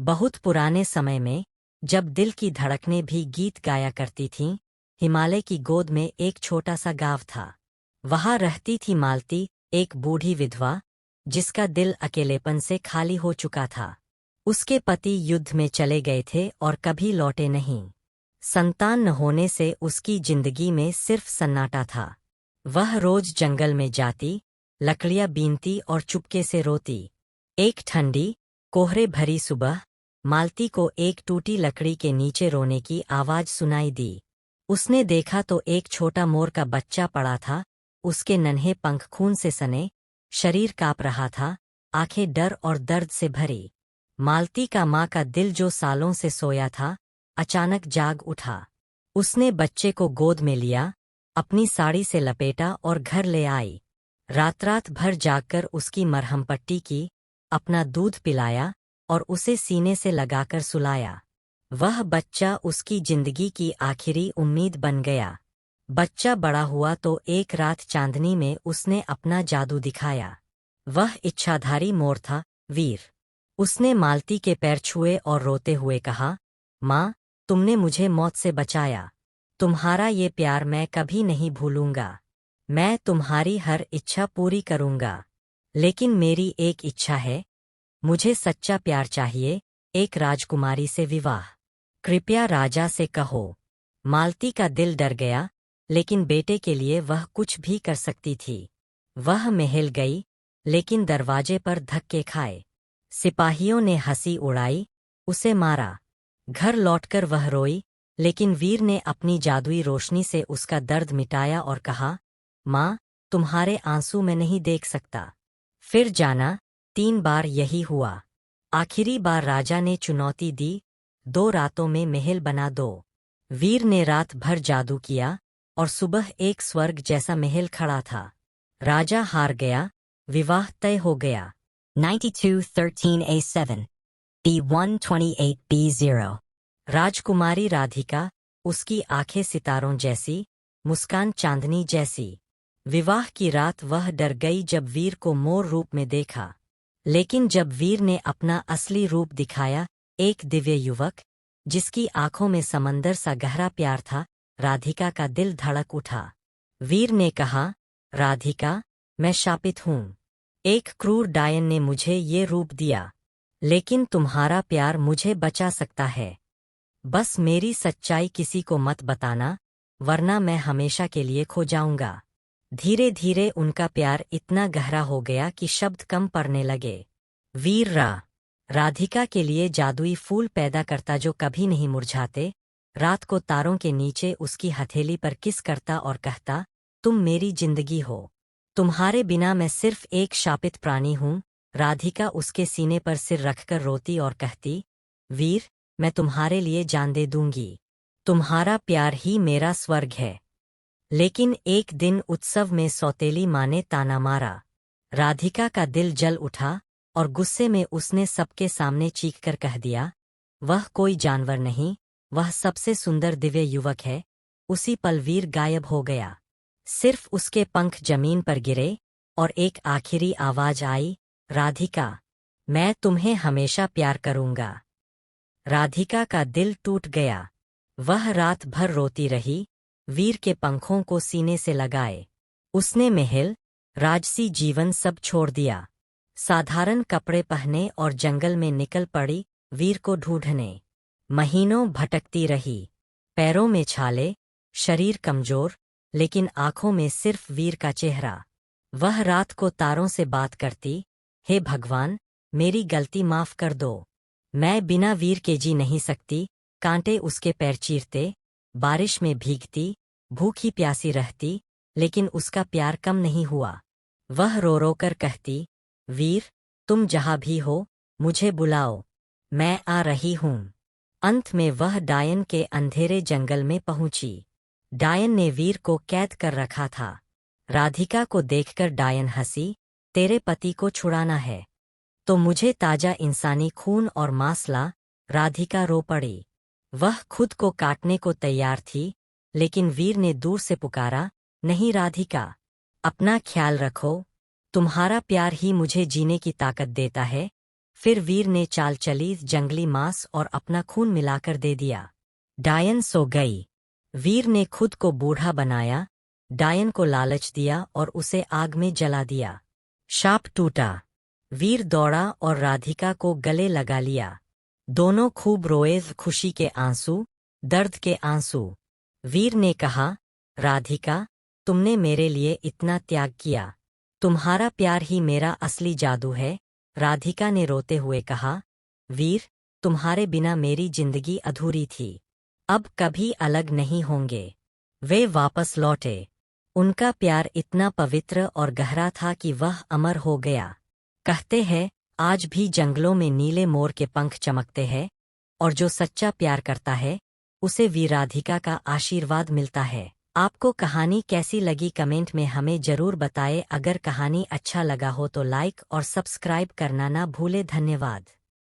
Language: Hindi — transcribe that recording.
बहुत पुराने समय में, जब दिल की धड़कनें भी गीत गाया करती थीं, हिमालय की गोद में एक छोटा सा गाँव था। वहाँ रहती थी मालती, एक बूढ़ी विधवा, जिसका दिल अकेलेपन से खाली हो चुका था। उसके पति युद्ध में चले गए थे और कभी लौटे नहीं। संतान न होने से उसकी जिंदगी में सिर्फ सन्नाटा था। वह रोज जंगल में जाती, लकड़ियां बीनती और चुपके से रोती। एक ठंडी, कोहरे भरी सुबह, मालती को एक टूटी लकड़ी के नीचे रोने की आवाज सुनाई दी। उसने देखा तो एक छोटा मोर का बच्चा पड़ा था। उसके नन्हे पंख खून से सने, शरीर कांप रहा था, आंखें डर और दर्द से भरी। मालती का माँ का दिल जो सालों से सोया था, अचानक जाग उठा। उसने बच्चे को गोद में लिया, अपनी साड़ी से लपेटा और घर ले आई। रात रात भर जागकर उसकी मरहम पट्टी की, अपना दूध पिलाया और उसे सीने से लगाकर सुलाया। वह बच्चा उसकी जिंदगी की आखिरी उम्मीद बन गया। बच्चा बड़ा हुआ तो एक रात चांदनी में उसने अपना जादू दिखाया। वह इच्छाधारी मोर था, वीर। उसने मालती के पैर छुए और रोते हुए कहा, माँ, तुमने मुझे मौत से बचाया। तुम्हारा ये प्यार मैं कभी नहीं भूलूंगा। मैं तुम्हारी हर इच्छा पूरी करूंगा। लेकिन मेरी एक इच्छा है, मुझे सच्चा प्यार चाहिए, एक राजकुमारी से विवाह। कृपया राजा से कहो। मालती का दिल डर गया, लेकिन बेटे के लिए वह कुछ भी कर सकती थी। वह महल गई, लेकिन दरवाजे पर धक्के खाए। सिपाहियों ने हंसी उड़ाई, उसे मारा। घर लौटकर वह रोई, लेकिन वीर ने अपनी जादुई रोशनी से उसका दर्द मिटाया और कहा, माँ, तुम्हारे आंसू मैं नहीं देख सकता। फिर जाना। 3 बार यही हुआ। आखिरी बार राजा ने चुनौती दी, 2 रातों में महल बना दो। वीर ने रात भर जादू किया, और सुबह एक स्वर्ग जैसा महल खड़ा था। राजा हार गया, विवाह तय हो गया। 9213A7 B128B0। राजकुमारी राधिका, उसकी आंखें सितारों जैसी, मुस्कान चांदनी जैसी। विवाह की रात वह डर गई जब वीर को मोर रूप में देखा। लेकिन जब वीर ने अपना असली रूप दिखाया, एक दिव्य युवक, जिसकी आंखों में समंदर सा गहरा प्यार था, राधिका का दिल धड़क उठा। वीर ने कहा, राधिका, मैं शापित हूँ। एक क्रूर डायन ने मुझे ये रूप दिया। लेकिन तुम्हारा प्यार मुझे बचा सकता है। बस मेरी सच्चाई किसी को मत बताना, वरना मैं हमेशा के लिए खो जाऊंगा। धीरे धीरे उनका प्यार इतना गहरा हो गया कि शब्द कम पड़ने लगे। वीर राधिका के लिए जादुई फूल पैदा करता जो कभी नहीं मुरझाते। रात को तारों के नीचे उसकी हथेली पर किस करता और कहता, तुम मेरी जिंदगी हो। तुम्हारे बिना मैं सिर्फ एक शापित प्राणी हूँ। राधिका उसके सीने पर सिर रखकर रोती और कहती, वीर, मैं तुम्हारे लिए जान दे दूंगी। तुम्हारा प्यार ही मेरा स्वर्ग है। लेकिन एक दिन उत्सव में सौतेली माँ ने ताना मारा। राधिका का दिल जल उठा, और गुस्से में उसने सबके सामने चीखकर कह दिया, वह कोई जानवर नहीं, वह सबसे सुंदर दिव्य युवक है। उसी पल वीर गायब हो गया। सिर्फ उसके पंख जमीन पर गिरे, और एक आखिरी आवाज आई, राधिका, मैं तुम्हें हमेशा प्यार करूंगा। राधिका का दिल टूट गया। वह रात भर रोती रही, वीर के पंखों को सीने से लगाए। उसने महल, राजसी जीवन सब छोड़ दिया। साधारण कपड़े पहने और जंगल में निकल पड़ी, वीर को ढूंढने। महीनों भटकती रही, पैरों में छाले, शरीर कमजोर, लेकिन आंखों में सिर्फ वीर का चेहरा। वह रात को तारों से बात करती, हे भगवान, मेरी गलती माफ कर दो। मैं बिना वीर के जी नहीं सकती। कांटे उसके पैर चीरते, बारिश में भीगती, भूखी प्यासी रहती, लेकिन उसका प्यार कम नहीं हुआ। वह रो रो कर कहती, वीर, तुम जहाँ भी हो, मुझे बुलाओ, मैं आ रही हूँ। अंत में वह डायन के अंधेरे जंगल में पहुंची। डायन ने वीर को कैद कर रखा था। राधिका को देखकर डायन हंसी, तेरे पति को छुड़ाना है तो मुझे ताजा इंसानी खून और मांस ला। राधिका रो पड़ी। वह खुद को काटने को तैयार थी, लेकिन वीर ने दूर से पुकारा, नहीं राधिका, अपना ख्याल रखो। तुम्हारा प्यार ही मुझे जीने की ताकत देता है। फिर वीर ने चाल चली, जंगली मांस और अपना खून मिलाकर दे दिया। डायन सो गई। वीर ने खुद को बूढ़ा बनाया, डायन को लालच दिया और उसे आग में जला दिया। शाप टूटा। वीर दौड़ा और राधिका को गले लगा लिया। दोनों खूब रोए, खुशी के आंसू, दर्द के आंसू। वीर ने कहा, राधिका, तुमने मेरे लिए इतना त्याग किया। तुम्हारा प्यार ही मेरा असली जादू है। राधिका ने रोते हुए कहा, वीर, तुम्हारे बिना मेरी जिंदगी अधूरी थी। अब कभी अलग नहीं होंगे। वे वापस लौटे। उनका प्यार इतना पवित्र और गहरा था कि वह अमर हो गया। कहते हैं, आज भी जंगलों में नीले मोर के पंख चमकते हैं, और जो सच्चा प्यार करता है उसे वीर राधिका का आशीर्वाद मिलता है। आपको कहानी कैसी लगी कमेंट में हमें जरूर बताएं। अगर कहानी अच्छा लगा हो तो लाइक और सब्सक्राइब करना ना भूले। धन्यवाद।